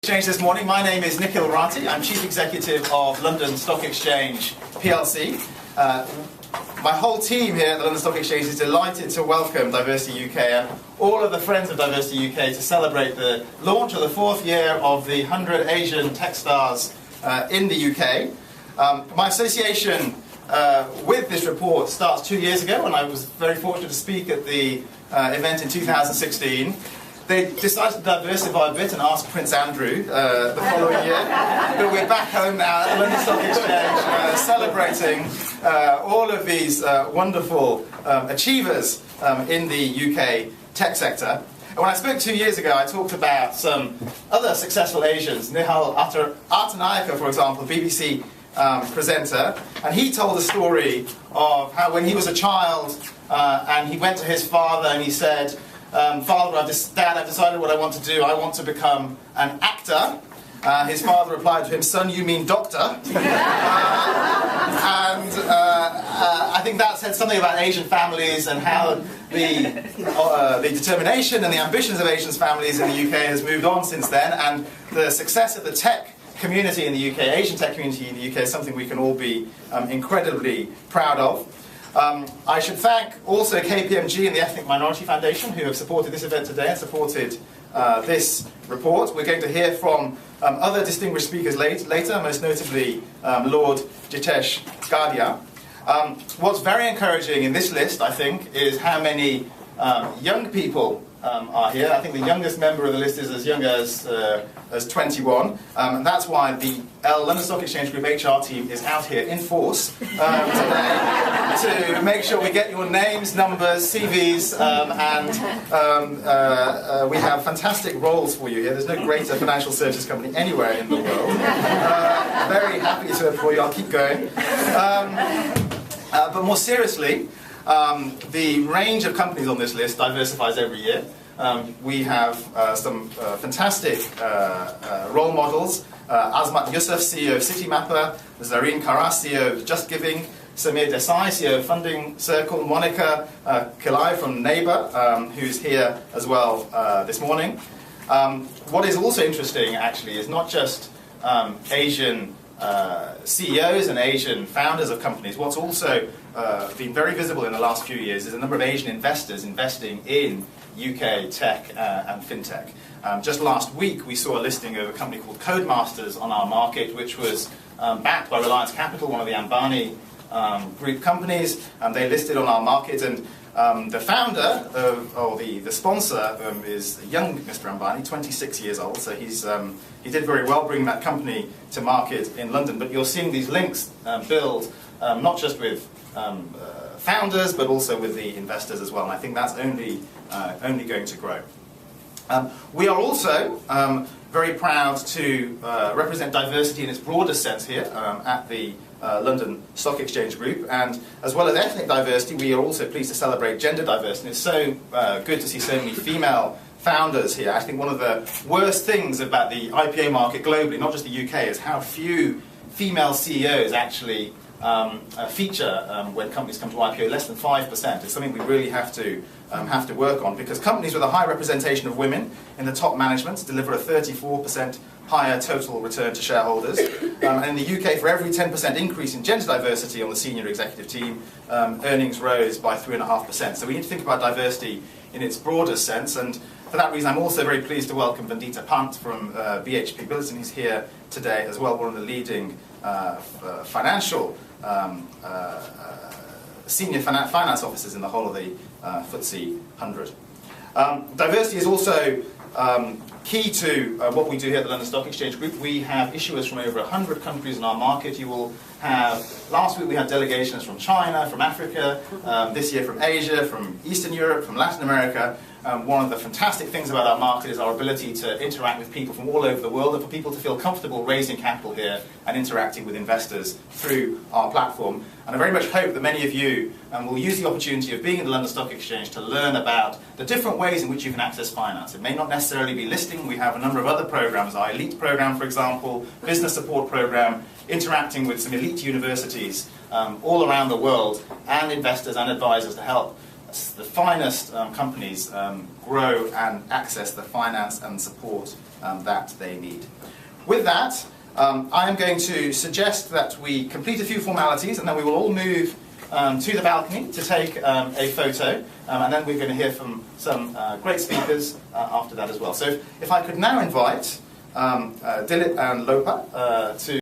Exchange this morning. My name is Nikhil Rathi. I'm Chief Executive of London Stock Exchange PLC. My whole team here at the London Stock Exchange is delighted to welcome Diversity UK and all of the friends of Diversity UK to celebrate the launch of the fourth year of the 100 Asian Tech Stars in the UK. My association with this report starts 2 years ago when I was very fortunate to speak at the event in 2016. They decided to diversify a bit and ask Prince Andrew the following year. But we're back home now at the London Stock Exchange celebrating all of these wonderful achievers in the UK tech sector. And when I spoke 2 years ago, I talked about some other successful Asians, Nihal Artanayake, for example, BBC presenter, and he told a story of how when he was a child and he went to his father and he said, Father, Dad, I've decided what I want to do. I want to become an actor. His father replied to him, Son, you mean doctor? I think that said something about Asian families and how the determination and the ambitions of Asian families in the UK has moved on since then, and the success of the tech community in the UK, Asian tech community in the UK, is something we can all be incredibly proud of. I should thank also KPMG and the Ethnic Minority Foundation who have supported this event today and supported this report. We're going to hear from other distinguished speakers later, most notably Lord Jitesh Gadia. What's very encouraging in this list, I think, is how many young people are here. I think the youngest member of the list is as young as 21, and that's why the London Stock Exchange Group HR team is out here in force today to make sure we get your names, numbers, CVs, and we have fantastic roles for you here. There's no greater financial services company anywhere in the world. Very happy to employ you. I'll keep going. But more seriously, the range of companies on this list diversifies every year. We have some fantastic role models. Azmat Yusuf, CEO of Citymapper, Zareen Kara, CEO of Just Giving, Samir Desai, CEO of Funding Circle, Monica Kilai from Neighbour, who's here as well this morning. What is also interesting, actually, is not just Asian CEOs and Asian founders of companies. What's also been very visible in the last few years is a number of Asian investors investing in UK tech and fintech. Just last week we saw a listing of a company called Codemasters on our market, which was backed by Reliance Capital, one of the Ambani group companies, and they listed on our market. And the founder, or the sponsor, is young Mr. Ambani, 26 years old, so he did very well bringing that company to market in London. But you're seeing these links build not just with founders, but also with the investors as well, and I think that's only going to grow. We are also very proud to represent diversity in its broadest sense here at the London Stock Exchange Group, and as well as ethnic diversity, we are also pleased to celebrate gender diversity. It's so good to see so many female founders here. I think one of the worst things about the IPO market globally, not just the UK, is how few female CEOs actually feature when companies come to IPO. Less than 5%. It's something we really have to work on, because companies with a high representation of women in the top management deliver a 34% higher total return to shareholders. And in the UK, for every 10% increase in gender diversity on the senior executive team, earnings rose by 3.5%. So we need to think about diversity in its broadest sense, and for that reason I'm also very pleased to welcome Vandita Pant from BHP Billiton, who's here today as well, one of the leading financial senior finance officers in the whole of the FTSE 100. Diversity is also key to what we do here at the London Stock Exchange Group. We have issuers from over 100 countries in our market. You will have, last week we had delegations from China, from Africa, this year from Asia, from Eastern Europe, from Latin America. One of the fantastic things about our market is our ability to interact with people from all over the world, and for people to feel comfortable raising capital here and interacting with investors through our platform. And I very much hope that many of you will use the opportunity of being in the London Stock Exchange to learn about the different ways in which you can access finance. It may not necessarily be listing. We have a number of other programs, our elite program, for example, business support program, interacting with some elite universities all around the world, and investors and advisors to help the finest companies grow and access the finance and support that they need. With that, I am going to suggest that we complete a few formalities, and then we will all move to the balcony to take a photo, and then we're going to hear from some great speakers after that as well. So if I could now invite Dilip and Lopa to